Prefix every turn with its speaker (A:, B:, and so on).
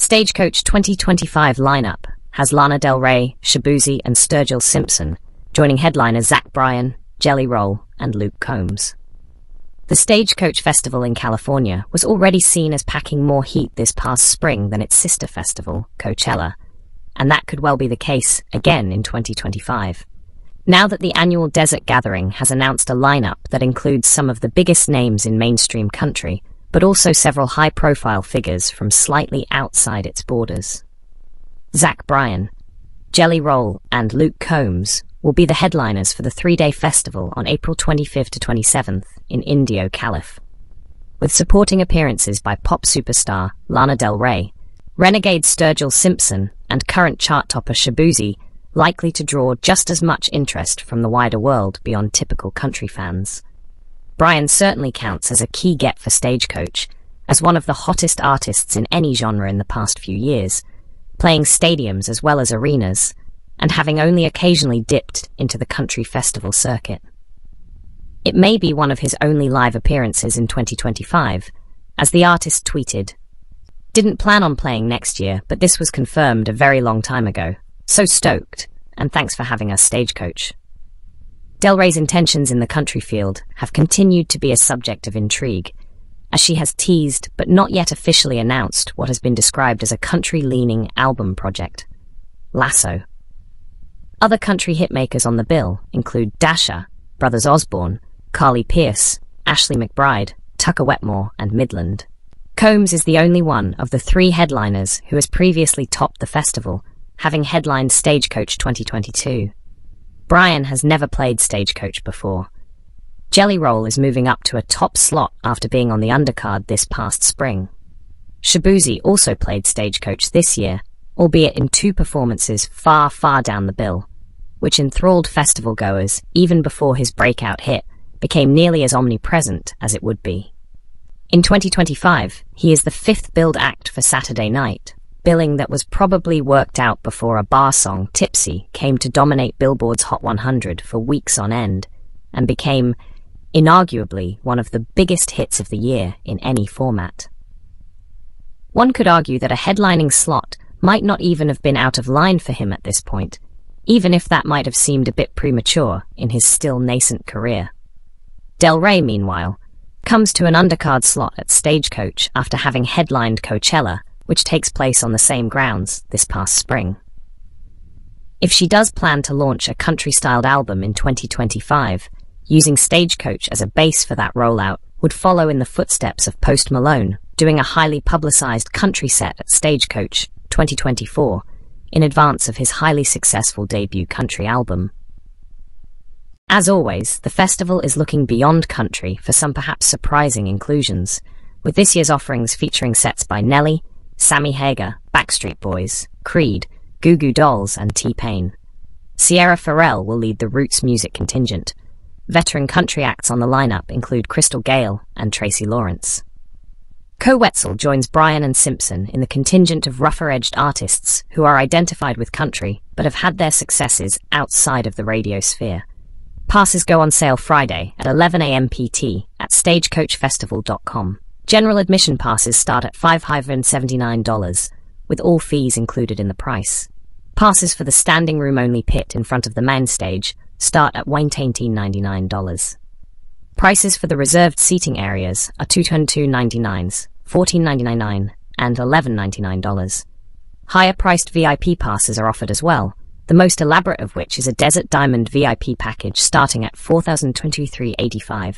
A: Stagecoach 2025 lineup has Lana Del Rey, Shaboozey and Sturgill Simpson, joining headliners Bryan, Jelly Roll and Luke Combs. The Stagecoach Festival in California was already seen as packing more heat this past spring than its sister festival, Coachella, and that could well be the case again in 2025. Now that the annual Desert Gathering has announced a lineup that includes some of the biggest names in mainstream country, but also several high-profile figures from slightly outside its borders. Bryan, Jelly Roll and Luke Combs will be the headliners for the three-day festival on April 25th to 27th in Indio, Calif. With supporting appearances by pop superstar Lana Del Rey, renegade Sturgill Simpson and current chart topper Shaboozey, likely to draw just as much interest from the wider world beyond typical country fans. Bryan certainly counts as a key get for Stagecoach, as one of the hottest artists in any genre in the past few years, playing stadiums as well as arenas, and having only occasionally dipped into the country festival circuit. It may be one of his only live appearances in 2025, as the artist tweeted, "Didn't plan on playing next year, but this was confirmed a very long time ago. So stoked, and thanks for having us, Stagecoach." Del Rey's intentions in the country field have continued to be a subject of intrigue, as she has teased but not yet officially announced what has been described as a country-leaning album project, Lasso. Other country hitmakers on the bill include Dasha, Brothers Osborne, Carly Pearce, Ashley McBryde, Tucker Wetmore, and Midland. Combs is the only one of the three headliners who has previously topped the festival, having headlined Stagecoach 2022. Bryan has never played Stagecoach before. Jelly Roll is moving up to a top slot after being on the undercard this past spring. Shaboozey also played Stagecoach this year, albeit in two performances far down the bill, which enthralled festival goers even before his breakout hit became nearly as omnipresent as it would be. In 2025, he is the fifth billed act for Saturday night, billing that was probably worked out before a bar song, Tipsy, came to dominate Billboard's Hot 100 for weeks on end, and became, inarguably, one of the biggest hits of the year in any format. One could argue that a headlining slot might not even have been out of line for him at this point, even if that might have seemed a bit premature in his still nascent career. Del Rey, meanwhile, comes to an undercard slot at Stagecoach after having headlined Coachella, which takes place on the same grounds this past spring. If she does plan to launch a country-styled album in 2025, using Stagecoach as a base for that rollout would follow in the footsteps of Post Malone, doing a highly publicized country set at Stagecoach 2024 in advance of his highly successful debut country album. As always, the festival is looking beyond country for some perhaps surprising inclusions, with this year's offerings featuring sets by Nelly, Sammy Hagar, Backstreet Boys, Creed, Goo Goo Dolls and T-Pain. Sierra Farrell will lead the Roots music contingent. Veteran country acts on the lineup include Crystal Gale and Tracy Lawrence. Co-Wetzel joins Bryan and Simpson in the contingent of rougher-edged artists who are identified with country but have had their successes outside of the radio sphere. Passes go on sale Friday at 11 a.m. PT at stagecoachfestival.com. General admission passes start at $579, with all fees included in the price. Passes for the standing room-only pit in front of the main stage start at $1,999. Prices for the reserved seating areas are $222.99, $14.99, and $11.99. Higher-priced VIP passes are offered as well, the most elaborate of which is a Desert Diamond VIP package starting at $4,023.85.